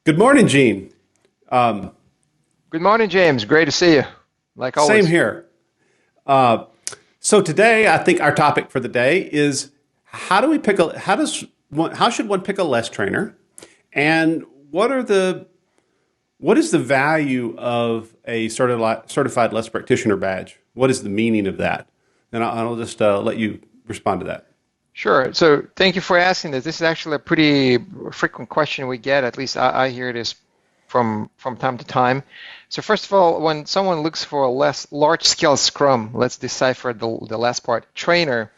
Good morning, Gene. Good morning, James. Great to see you, like Same always. here. Uh, so today, I think our topic for the day is how do we pick a how should one pick a less trainer, and what is the value of a certified less practitioner badge? What is the meaning of that? And I'll just let you respond to that. Sure. So thank you for asking this. This is actually a pretty frequent question we get. At least I hear this from time to time. So first of all, when someone looks for a less large-scale Scrum, let's decipher the last part, trainer,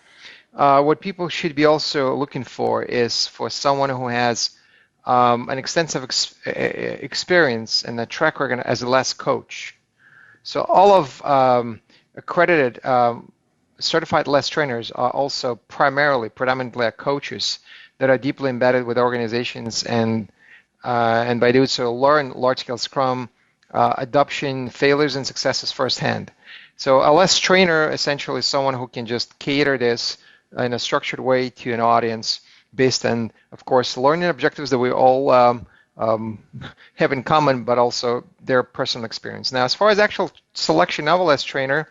what people should be also looking for is for someone who has an extensive experience and a track record as a less coach. So all of accredited certified less trainers are also predominantly coaches that are deeply embedded with organizations and by doing so learn large-scale Scrum, adoption, failures, and successes firsthand. So a less trainer essentially is someone who can just cater this in a structured way to an audience based on, of course, learning objectives that we all have in common, but also their personal experience. Now, as far as actual selection of a less trainer,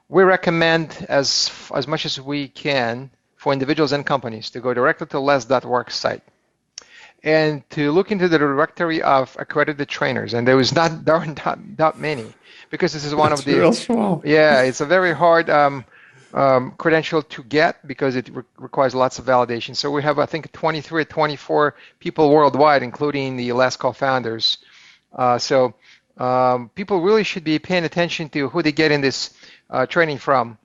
we recommend as much as we can for individuals and companies to go directly to less.work site and to look into the directory of accredited trainers. And there aren't that many, because this is one That's of the, real small. yeah, it's a very hard credential to get because it requires lots of validation. So we have, I think, 23 or 24 people worldwide, including the last co-founders. So people really should be paying attention to who they get in this training from.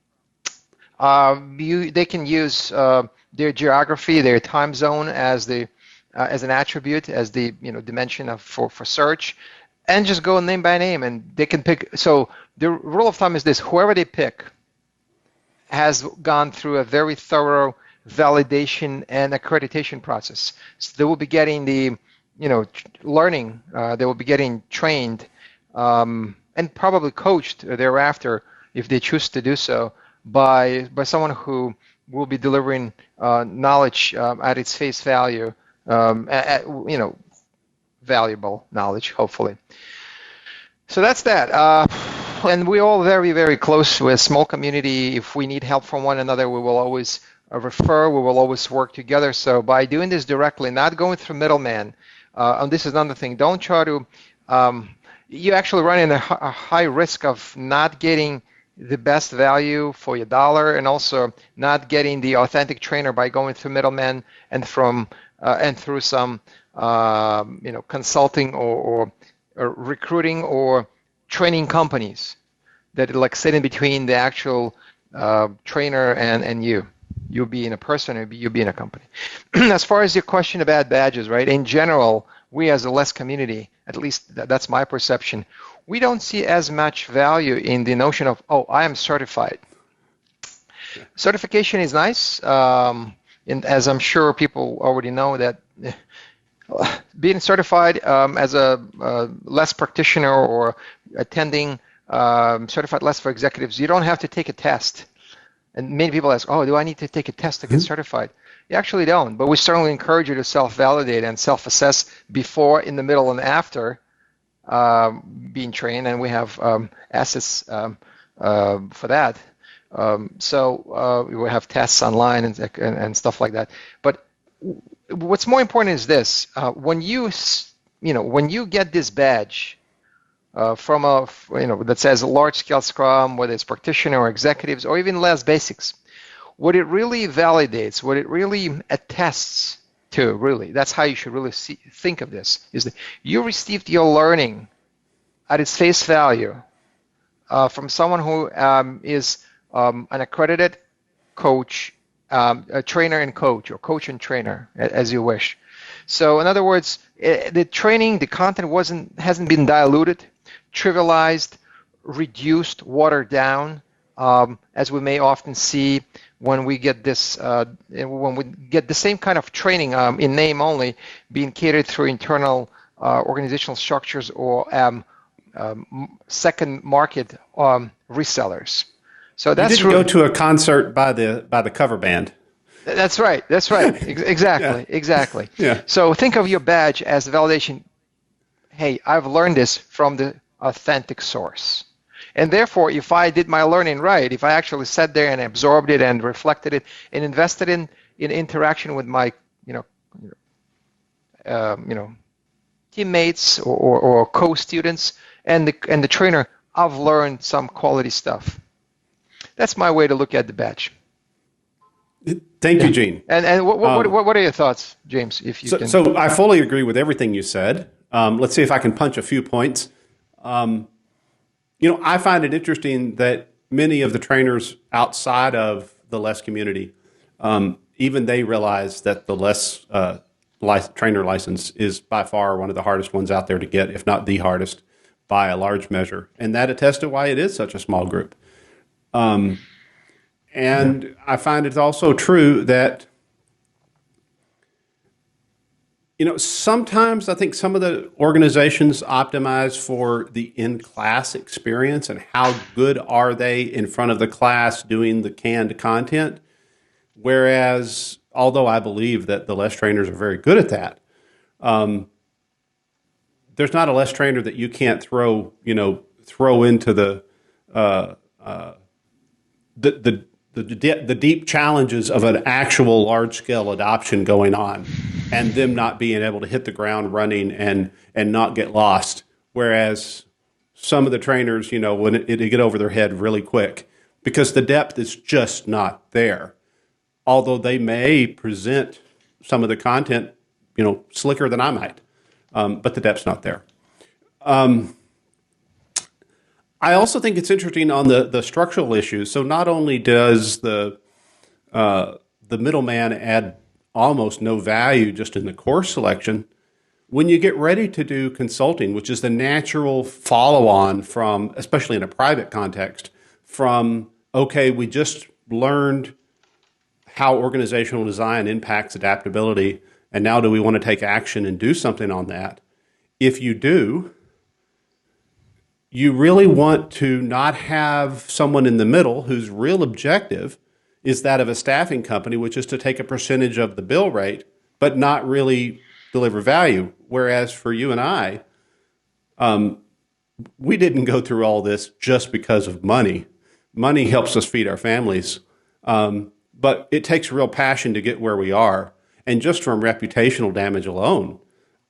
They can use their geography, their time zone as an attribute, as the dimension for search, and just go name by name, and they can pick. So the rule of thumb is this: whoever they pick has gone through a very thorough validation and accreditation process. So they will be getting the learning. They will be getting trained and probably coached thereafter if they choose to do so by someone who will be delivering knowledge at its face value. Valuable knowledge, hopefully. So that's that. And we're all very, very close. We're a small community. If we need help from one another, we will always refer. We will always work together. So by doing this directly, not going through middleman, and this is another thing, don't try to, you actually run in a high risk of not getting the best value for your dollar, and also not getting the authentic trainer by going through middlemen and through some consulting or recruiting or training companies that like sit in between the actual trainer and you being a person or you being a company. As far as your question about badges, right? In general, we as a less community, at least that's my perception, we don't see as much value in the notion of, oh, I am certified. Yeah. Certification is nice, and as I'm sure people already know that being certified as a less practitioner or attending certified less for executives, you don't have to take a test. And many people ask, oh, do I need to take a test to get certified? You actually don't, but we certainly encourage you to self-validate and self-assess before, in the middle, and after being trained, and we have assets for that. So we have tests online and stuff like that. But what's more important is this: when you get this badge from that says large-scale Scrum, whether it's practitioner or executives or even less basics, what it really validates, what it really attests to, really, that's how you should really think of this, is that you received your learning at its face value from someone who is an accredited coach, a trainer and coach, or coach and trainer, as you wish. So in other words, the training, the content hasn't been diluted, trivialized, reduced, watered down, as we may often see when we get the same kind of training in name only being catered through internal organizational structures or second market resellers. So You didn't go to a concert by the cover band. That's right. Exactly. Yeah. Exactly. Yeah. So think of your badge as validation. hey, I've learned this from the authentic source. And therefore, if I did my learning right, if I actually sat there and absorbed it and reflected it and invested in interaction with my, you know, teammates or co-students and the trainer, I've learned some quality stuff. That's my way to look at the badge. Thank you, Gene. And what are your thoughts, James? If you can. So I fully agree with everything you said. Let's see if I can punch a few points. I find it interesting that many of the trainers outside of the LeSS community, even they realize that the LeSS trainer license is by far one of the hardest ones out there to get, if not the hardest, by a large measure. And that attests to why it is such a small group. And I find it's also true that, sometimes I think some of the organizations optimize for the in-class experience and how good are they in front of the class doing the canned content. Whereas, although I believe that the LeSS trainers are very good at that, there's not a LeSS trainer that you can't throw into the deep challenges of an actual large-scale adoption going on and them not being able to hit the ground running and not get lost. Whereas some of the trainers, when it get over their head really quick because the depth is just not there. Although they may present some of the content, slicker than I might, but the depth's not there. I also think it's interesting on the structural issues. So not only does the middleman add almost no value just in the course selection, when you get ready to do consulting, which is the natural follow-on from, especially in a private context, from, okay, we just learned how organizational design impacts adaptability, and now do we want to take action and do something on that? If you do, you really want to not have someone in the middle whose real objective is that of a staffing company, which is to take a percentage of the bill rate, but not really deliver value. Whereas for you and I, we didn't go through all this just because of money. Money helps us feed our families, but it takes real passion to get where we are. And just from reputational damage alone,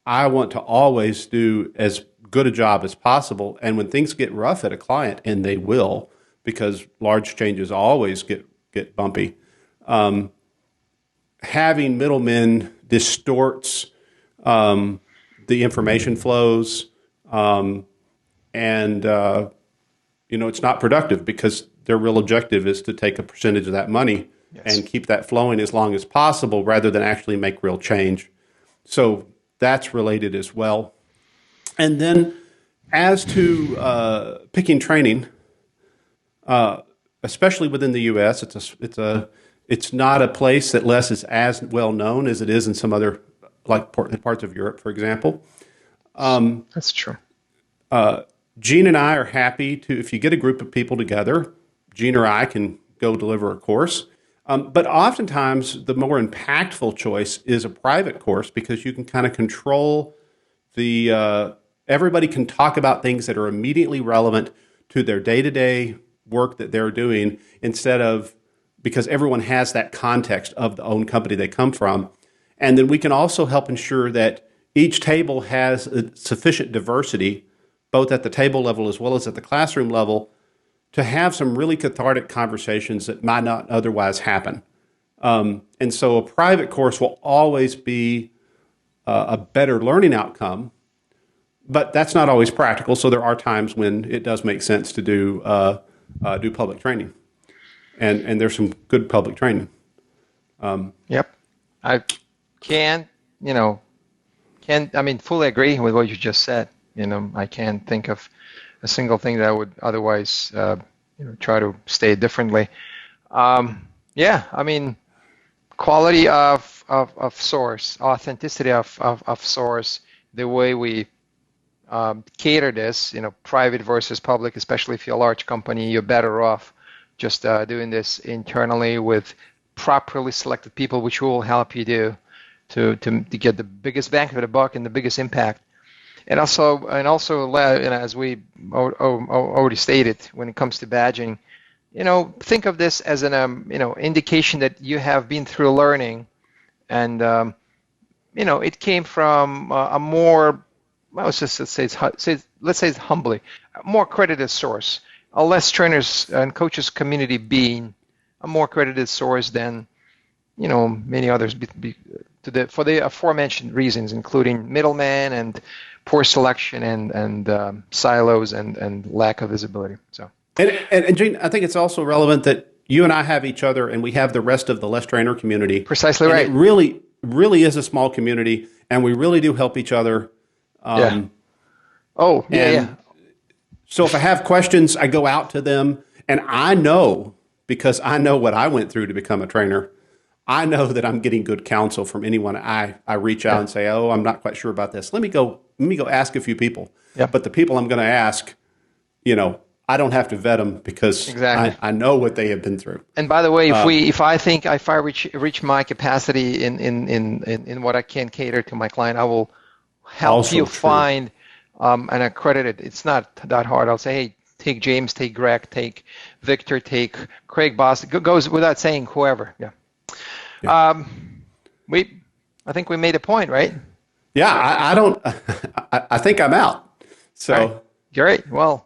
I want to always do as good a job as possible. And when things get rough at a client, and they will, because large changes always get bumpy, having middlemen distorts the information flows, and it's not productive because their real objective is to take a percentage of that money and keep that flowing as long as possible rather than actually make real change. So that's related as well. And then as to picking training, especially within the U.S., it's not a place that LeSS is as well known as it is in some other parts of Europe, for example. That's true. Gene and I are happy to, if you get a group of people together, Gene or I can go deliver a course. But oftentimes, the more impactful choice is a private course because you can kind of control everybody can talk about things that are immediately relevant to their day-to-day work that they're doing because everyone has that context of the own company they come from. And then we can also help ensure that each table has sufficient diversity, both at the table level as well as at the classroom level, to have some really cathartic conversations that might not otherwise happen. And so a private course will always be a better learning outcome, but that's not always practical. So there are times when it does make sense to do public training, and there's some good public training. Yep, I fully agree with what you just said. I can't think of a single thing that I would otherwise try to state differently. Quality of source, authenticity of source, the way we cater this, private versus public, especially if you're a large company, you're better off just doing this internally with properly selected people, which will help you to get the biggest bang for the buck and the biggest impact. And as we already stated, when it comes to badging, think of this as an indication that you have been through learning, and it came from a more, well, let's say it's humbly, a more credited source, a less trainers and coaches community being a more credited source than many others for the aforementioned reasons, including middlemen and poor selection and silos and lack of visibility. So, and Gene, I think it's also relevant that you and I have each other, and we have the rest of the Less Trainer community. Precisely right. It really is a small community, and we really do help each other. Yeah. Oh, yeah. So if I have questions, I go out to them, and I know, because I know what I went through to become a trainer, I know that I'm getting good counsel from anyone I reach out and say, oh, I'm not quite sure about this. Let me go ask a few people. Yeah. But the people I'm going to ask, I don't have to vet them because I know what they have been through. And by the way, if I reach my capacity in what I can cater to my client, I will help also you find an accredited. It's not that hard. I'll say, hey, take James, take Greg, take Victor, take Craig Boss. It goes without saying whoever. Yeah. I think we made a point, right? Yeah, I think I'm out. So right. Great. Well,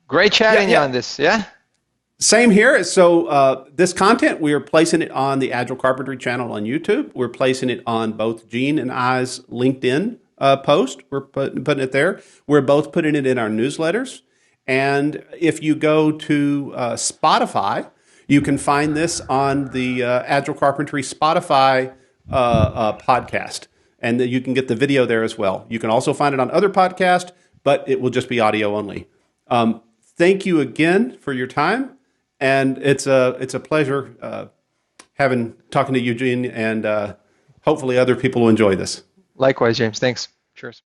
great chatting on this. Yeah. Same here. So this content, we are placing it on the Agile Carpentry channel on YouTube. We're placing it on both Gene and I's LinkedIn post. We're putting it there. We're both putting it in our newsletters. And if you go to Spotify, you can find this on the Agile Carpentry Spotify podcast, and you can get the video there as well. You can also find it on other podcasts, but it will just be audio only. Thank you again for your time, and it's a pleasure talking to Eugene, and hopefully other people will enjoy this. Likewise, James. Thanks. Cheers.